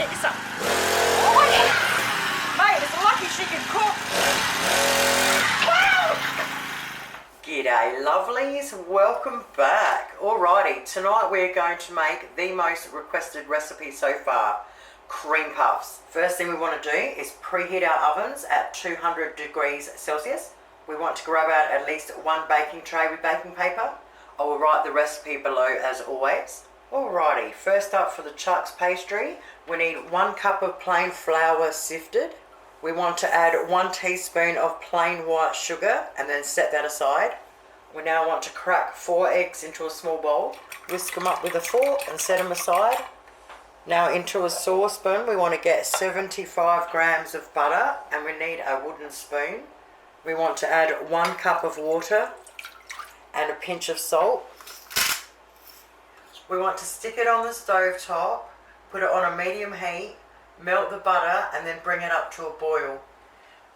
get you some. Oh, yeah. Mate, it's lucky she can cook. Wow! G'day lovelies, welcome back. Alrighty, tonight we're going to make the most requested recipe so far, cream puffs. First thing we want to do is preheat our ovens at 200 degrees Celsius. We want to grab out at least one baking tray with baking paper. I will write the recipe below as always. Alrighty, first up for the choux pastry, we need 1 cup of plain flour sifted. We want to add 1 teaspoon of plain white sugar and then set that aside. We now want to crack 4 eggs into a small bowl, whisk them up with a fork and set them aside. Now into a saucepan we want to get 75 grams of butter and we need a wooden spoon. We want to add 1 cup of water and a pinch of salt. We want to stick it on the stove top, put it on a medium heat, melt the butter and then bring it up to a boil.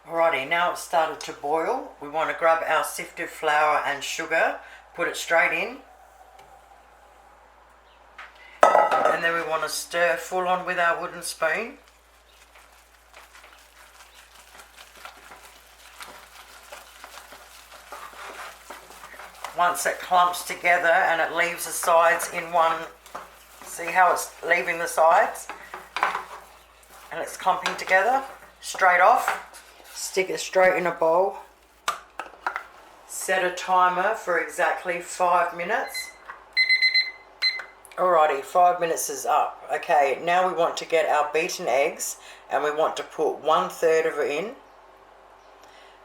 Alrighty, now it's started to boil. We want to grab our sifted flour and sugar, put it straight in, and then we want to stir full on with our wooden spoon. Once it clumps together and it leaves the sides in one, see how it's leaving the sides? And it's clumping together, straight off. Stick it straight in a bowl. Set a timer for exactly 5 minutes. Alrighty, 5 minutes is up. Okay, now we want to get our beaten eggs and we want to put 1/3 of it in.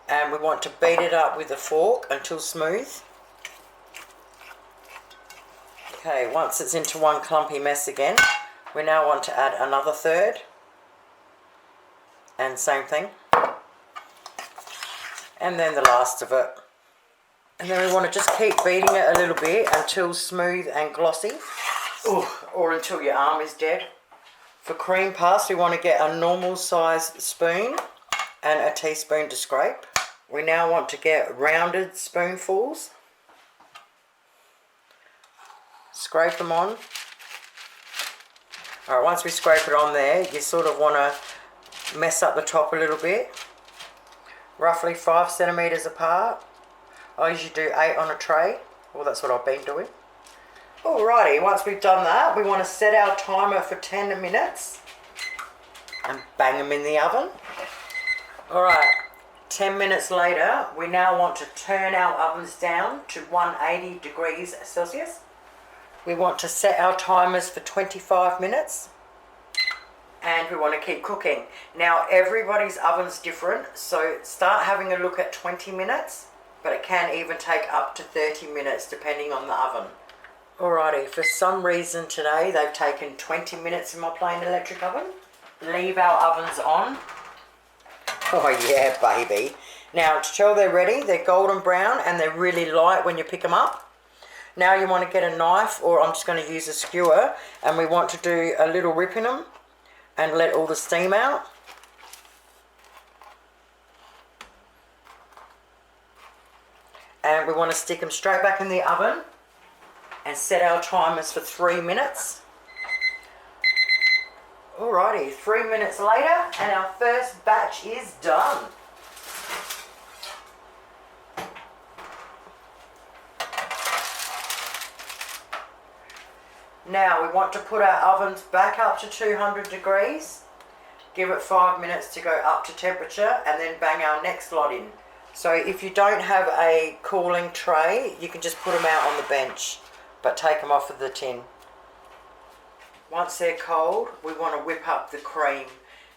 And we want to beat it up with a fork until smooth. Okay, once it's into one clumpy mess again, we now want to add another 1/3. And same thing. And then the last of it. And then we want to just keep beating it a little bit until smooth and glossy. Ooh, or until your arm is dead. For cream puffs, we want to get a normal sized spoon and a teaspoon to scrape. We now want to get rounded spoonfuls. Scrape them on. Alright, once we scrape it on there, you sort of want to mess up the top a little bit. Roughly 5 centimetres apart. I usually do 8 on a tray. Well, that's what I've been doing. Alrighty, once we've done that, we want to set our timer for 10 minutes and bang them in the oven. Alright, 10 minutes later, we now want to turn our ovens down to 180 degrees Celsius. We want to set our timers for 25 minutes and we want to keep cooking. Now everybody's oven's different, so start having a look at 20 minutes, but it can even take up to 30 minutes depending on the oven. Alrighty, for some reason today they've taken 20 minutes in my plain electric oven. Leave our ovens on. Oh yeah, baby. Now to tell they're ready, they're golden brown and they're really light when you pick them up. Now you want to get a knife, or I'm just going to use a skewer, and we want to do a little rip in them and let all the steam out. And we want to stick them straight back in the oven and set our timers for 3 minutes. Alrighty, 3 minutes later and our first batch is done. Now we want to put our ovens back up to 200 degrees, give it 5 minutes to go up to temperature and then bang our next lot in. So if you don't have a cooling tray, you can just put them out on the bench, but take them off of the tin. Once they're cold, we want to whip up the cream.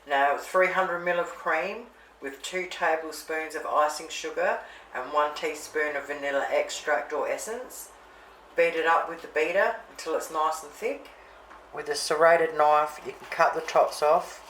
Now 300 ml of cream with 2 tablespoons of icing sugar and 1 teaspoon of vanilla extract or essence. Beat it up with the beater until it's nice and thick. With a serrated knife, you can cut the tops off.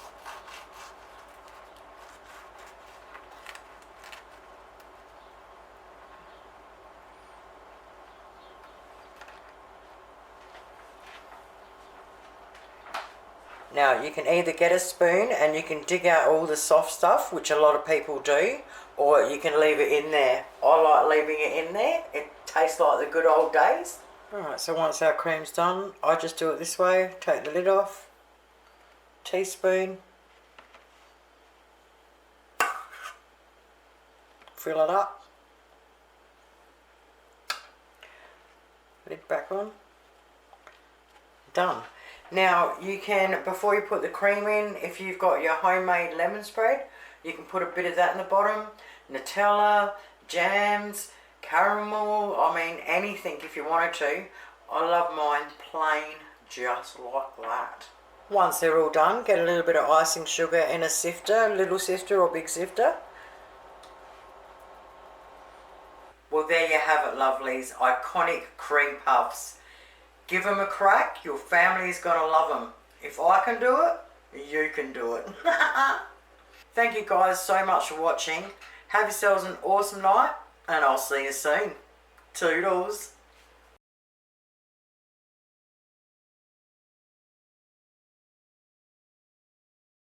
Now you can either get a spoon and you can dig out all the soft stuff, which a lot of people do, or you can leave it in there. I like leaving it in there. It tastes like the good old days. Alright, so once our cream's done, I just do it this way, take the lid off, teaspoon. Fill it up. Lid back on. Done. Now you can, before you put the cream in, if you've got your homemade lemon spread, you can put a bit of that in the bottom. Nutella, jams, caramel, I mean anything if you wanted to. I love mine plain, just like that. Once they're all done, get a little bit of icing sugar in a sifter, little sifter or big sifter. Well, there you have it, lovelies. Iconic cream puffs. Give them a crack. Your family is going to love them. If I can do it, you can do it. Thank you guys so much for watching. Have yourselves an awesome night, and I'll see you soon. Toodles.